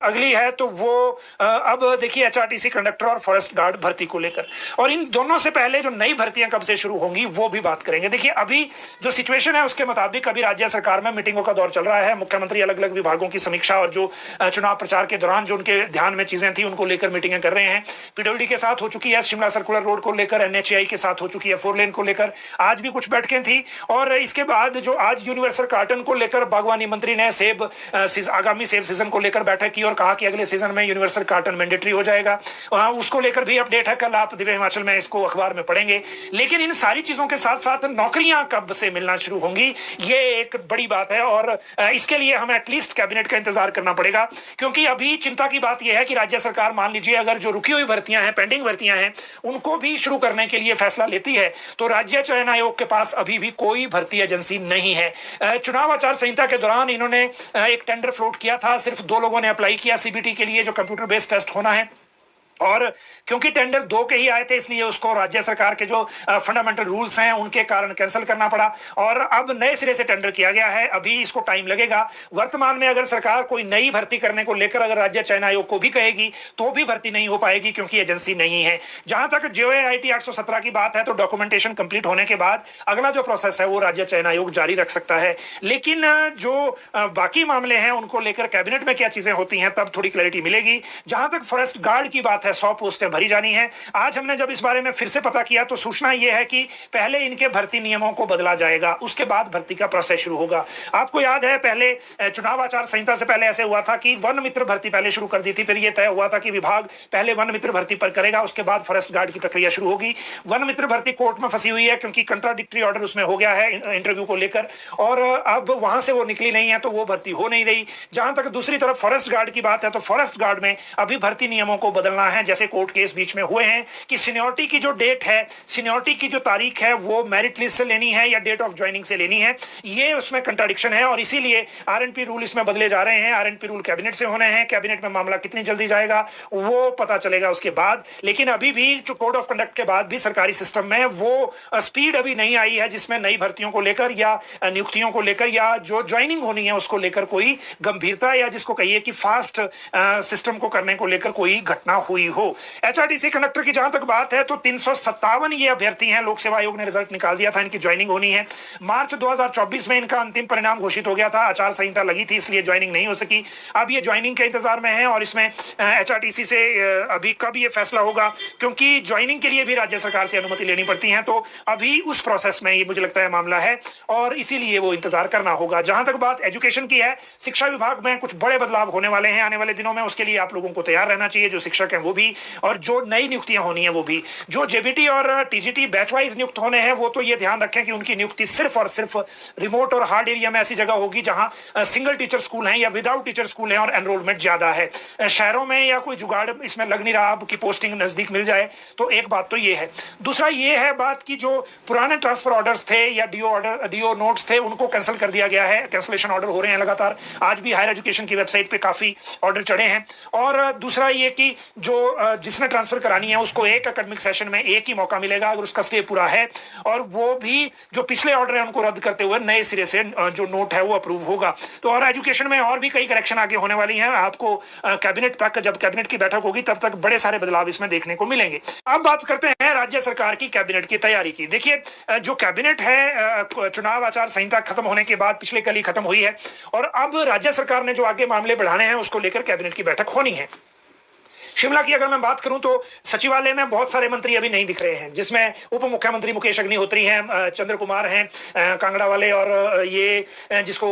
अगली है तो वो अब देखिए एचआरटीसी कंडक्टर और फॉरेस्ट गार्ड भर्ती को लेकर, और इन दोनों से पहले जो नई भर्तियां कब से शुरू होंगी वो भी बात करेंगे। देखिए अभी जो सिचुएशन है उसके मुताबिक अभी राज्य सरकार में मीटिंगों का दौर चल रहा है। मुख्यमंत्री अलग अलग विभागों की समीक्षा और जो चुनाव प्रचार के दौरान जो उनके ध्यान में चीजें थी उनको लेकर मीटिंगें कर रहे हैं। पीडब्ल्यूडी के साथ हो चुकी है, शिमला सर्कुलर रोड को लेकर, एनएचएआई के साथ हो चुकी है 4 लेन को लेकर, आज भी कुछ बैठकें थी। और इसके बाद जो आज यूनिवर्सल कार्टन को लेकर बागवानी मंत्री ने आगामी सेब सीजन को लेकर बैठक की और कहा कि अगले सीजन में यूनिवर्सल कार्टन मैंडेटरी हो जाएगा। उसको लेकर भी अपडेट है, कल आप दिव्य हिमाचल में इसको अखबार में पढ़ेंगे। लेकिन इन सारी चीजों के साथ साथ नौकरियां कब से मिलना शुरू होंगी ये एक बड़ी बात है, और इसके लिए हमें एटलीस्ट कैबिनेट का इंतजार करना पड़ेगा। क्योंकि अभी चिंता की बात यह है कि राज्य सरकार मान लीजिए अगर जो रुकी हुई भर्तियां हैं, पेंडिंग भर्तियां हैं, उनको भी शुरू करने के लिए फैसला लेती है तो राज्य चयन आयोग के पास अभी भी कोई भर्ती एजेंसी नहीं है। चुनाव आचार संहिता के दौरान इन्होंने एक टेंडर फ्लोट किया था, सिर्फ 2 लोगों ने अप्लाई किया सीबीटी के लिए, जो कंप्यूटर बेस्ड टेस्ट होना है। और क्योंकि टेंडर 2 के ही आए थे इसलिए उसको राज्य सरकार के जो फंडामेंटल रूल्स हैं उनके कारण कैंसिल करना पड़ा, और अब नए सिरे से टेंडर किया गया है। अभी इसको टाइम लगेगा। वर्तमान में अगर सरकार कोई नई भर्ती करने को लेकर अगर राज्य चयन आयोग को भी कहेगी तो भी भर्ती नहीं हो पाएगी क्योंकि एजेंसी नहीं है। जहां तक जेओआईटी 817 की बात है तो डॉक्यूमेंटेशन कंप्लीट होने के बाद अगला जो प्रोसेस है वो राज्य चयन आयोग जारी रख सकता है। लेकिन जो बाकी मामले हैं उनको लेकर कैबिनेट में क्या चीजें होती हैं तब थोड़ी क्लैरिटी मिलेगी। जहां तक फॉरेस्ट गार्ड की बात है 100 पोस्टें भरी जानी है। आज हमने जब इस बारे में फिर से पता किया तो सूचना यह है कि पहले इनके भर्ती नियमों को बदला जाएगा, उसके बाद भर्ती का प्रोसेस शुरू होगा। आपको याद है पहले चुनाव आचार संहिता से पहले ऐसे हुआ था कि वन मित्र भर्ती पहले शुरू कर दी थी, फिर यह तय हुआ था कि विभाग पहले वन मित्र भर्ती पर करेगा, उसके बाद फॉरेस्ट गार्ड की प्रक्रिया शुरू होगी। वन मित्र भर्ती कोर्ट में फंसी हुई है क्योंकि कंट्राडिक्टरी ऑर्डर उसमें हो गया है इंटरव्यू को लेकर, और अब वहां से वो निकली नहीं है तो वो भर्ती हो नहीं रही। जहां तक दूसरी तरफ फॉरेस्ट गार्ड की बात है तो फॉरेस्ट गार्ड में अभी भर्ती नियमों को बदलना है। जैसे कोर्ट केस बीच में हुए हैं कि सीनियरिटी की जो डेट है, सीनियरिटी की जो तारीख है वो मेरिट लिस्ट से लेनी है या डेट ऑफ ज्वाइनिंग से लेनी है, ये उसमें कंट्राडिक्शन है और इसीलिए आरएनपी रूल इसमें बदले जा रहे हैं। आरएनपी रूल कैबिनेट से होने हैं, कैबिनेट में मामला कितनी जल्दी जाएगा वो पता चलेगा उसके बाद। लेकिन अभी भी जो कोड ऑफ कंडक्ट के बाद भी सरकारी सिस्टम में वो स्पीड अभी नहीं आई है जिसमें नई भर्तियों को लेकर या नियुक्तियों को लेकर या जो ज्वाइनिंग होनी है उसको लेकर कोई गंभीरता या जिसको कहिए कि फास्ट सिस्टम को करने को लेकर कोई घटना हुई हो। एचआरटीसी कंडक्टर की जहां तक बात है तो 357 ये अभ्यर्थी हैं, लोक सेवा आयोग ने रिजल्ट निकाल दिया था, इनकी ज्वाइनिंग होनी है। मार्च 2024 में इनका अंतिम परिणाम घोषित हो गया था, आचार संहिता लगी थी इसलिए ज्वाइनिंग नहीं हो सकी। अब ये ज्वाइनिंग के इंतजार में है और इसमें एचआरटीसी से अभी कब ये फैसला होगा, क्योंकि ज्वाइनिंग के लिए भी राज्य सरकार से अनुमति लेनी पड़ती है, तो अभी उस प्रोसेस में ये मुझे लगता है मामला है और इसीलिए वो इंतजार करना होगा। जहां तक बात एजुकेशन की है, शिक्षा विभाग में कुछ बड़े बदलाव होने वाले हैं आने वाले दिनों में, उसके लिए आप लोगों को तैयार रहना चाहिए, जो शिक्षक हैं वो भी, और जो नई नियुक्तियां होनी है वो भी। जो जेबीटी और टीजीटी बैच वाइज नियुक्त होने हैं वो तो ये ध्यान रखें कि उनकी नियुक्ति सिर्फ और सिर्फ रिमोट और हार्ड एरिया में ऐसी जगह होगी जहां सिंगल टीचर स्कूल हैं या विदाउट टीचर स्कूल हैं और एनरोलमेंट ज्यादा है। शहरों में या कोई जुगाड़ इसमें लग नहीं रहा आपकी पोस्टिंग नजदीक मिल जाए, तो एक बात तो ये है। दूसरा ये है बात की जो पुराने ट्रांसफर ऑर्डर्स थे या डीओ नोट्स थे उनको कैंसिल कर दिया गया है, कैंसिलेशन ऑर्डर हो रहे हैं लगातार। आज भी हायर एजुकेशन की वेबसाइट पे काफी ऑर्डर चढ़े हैं। और दूसरा ये कि जो जिसने ट्रांसफर करानी है उसको एक एकेडमिक सेशन में एक ही मौका मिलेगा अगर उसका स्टे पूरा है, और वो भी जो पिछले ऑर्डर है उनको रद्द करते हुए नए सिरे से जो नोट है वो अप्रूव होगा। तो और एजुकेशन में और भी कई करेक्शन आगे होने वाली हैं। आपको कैबिनेट तक, जब कैबिनेट की बैठक होगी तब तक बड़े सारे बदलाव इसमें देखने को मिलेंगे। अब बात करते हैं राज्य सरकार की कैबिनेट की तैयारी की। देखिए जो कैबिनेट है चुनाव आचार संहिता खत्म होने के बाद पिछले कल ही खत्म हुई है और अब राज्य सरकार ने जो आगे मामले बढ़ाने हैं उसको लेकर कैबिनेट की बैठक होनी है। शिमला की अगर मैं बात करूं तो सचिवालय में बहुत सारे मंत्री अभी नहीं दिख रहे हैं, जिसमें उप मुख्यमंत्री मुकेश अग्निहोत्री हैं, चंद्र कुमार हैं कांगड़ा वाले, और ये जिसको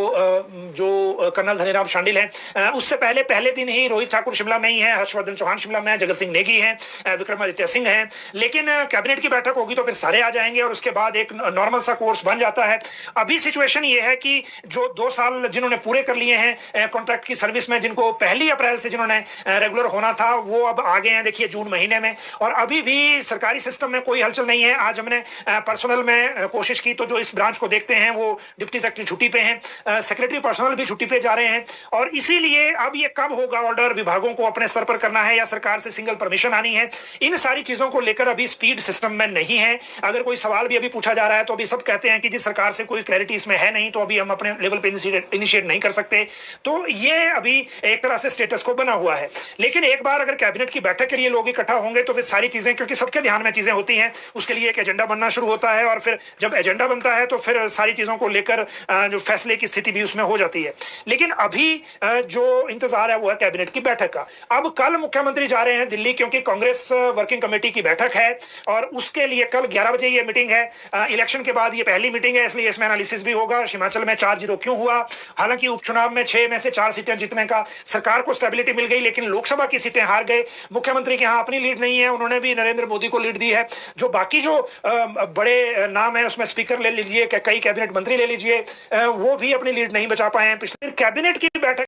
जो कर्नल धनीराम शांडिल हैं। उससे पहले दिन ही रोहित ठाकुर शिमला में ही है, हर्षवर्धन चौहान शिमला में है, जगत सिंह नेगी हैं, विक्रमादित्य सिंह हैं। लेकिन कैबिनेट की बैठक होगी तो फिर सारे आ जाएंगे और उसके बाद एक नॉर्मल सा कोर्स बन जाता है। अभी सिचुएशन ये है कि जो 2 साल जिन्होंने पूरे कर लिए हैं कॉन्ट्रैक्ट की सर्विस में, जिनको 1 अप्रैल से जिन्होंने रेगुलर होना था वो अब आ गए हैं देखिए जून महीने में, और अभी भी सरकारी सिस्टम में कोई हलचल नहीं है। आज हमने पर्सनल में कोशिश की तो जो इस ब्रांच को देखते हैं वो डिप्टी सेक्रेटरी छुट्टी पे हैं, सेक्रेटरी पर्सनल भी छुट्टी पे जा रहे हैं, और इसीलिए अब ये कब होगा ऑर्डर, विभागों को अपने स्तर पर करना है या सरकार से सिंगल परमिशन आनी है, इन सारी चीजों को लेकर अभी स्पीड सिस्टम में नहीं है। अगर कोई सवाल भी अभी पूछा जा रहा है तो अभी सब कहते हैं कि जी सरकार से कोई क्लैरिटी इसमें है नहीं, तो अभी हम अपने लेवल पे इनिशिएट नहीं कर सकते। तो ये अभी एक तरह से स्टेटस को बना हुआ है। लेकिन एक बार अगर कैबिनेट की बैठक के लिए लोग इकट्ठा होंगे तो फिर सारी चीजें, क्योंकि सबके ध्यान में चीजें होती हैं, उसके लिए एक एजेंडा बनना शुरू होता है, और फिर जब एजेंडा बनता है तो फिर सारी चीजों को लेकर जो फैसले की स्थिति भी उसमें हो जाती है। लेकिन अभी जो इंतजार है वो है कैबिनेट की बैठक का। अब कल मुख्यमंत्री जा रहे हैं दिल्ली, क्योंकि कांग्रेस वर्किंग कमेटी की बैठक है, और उसके लिए कल 11 बजे ये मीटिंग है। इलेक्शन के बाद ये पहली मीटिंग है, इसलिए इसमें एनालिसिस भी होगा हिमाचल में 4-0 क्यों हुआ। हालांकि उपचुनाव में 6 में से 4 सीटें जीतने का सरकार को स्टेबिलिटी मिल गई, लेकिन लोकसभा की सीटें हार गए। मुख्यमंत्री के यहाँ अपनी लीड नहीं है, उन्होंने भी नरेंद्र मोदी को लीड दी है। जो बाकी जो बड़े नाम है उसमें स्पीकर ले लीजिए, कई कैबिनेट मंत्री ले लीजिए, वो भी अपनी लीड नहीं बचा पाए हैं। पिछले कैबिनेट की बैठक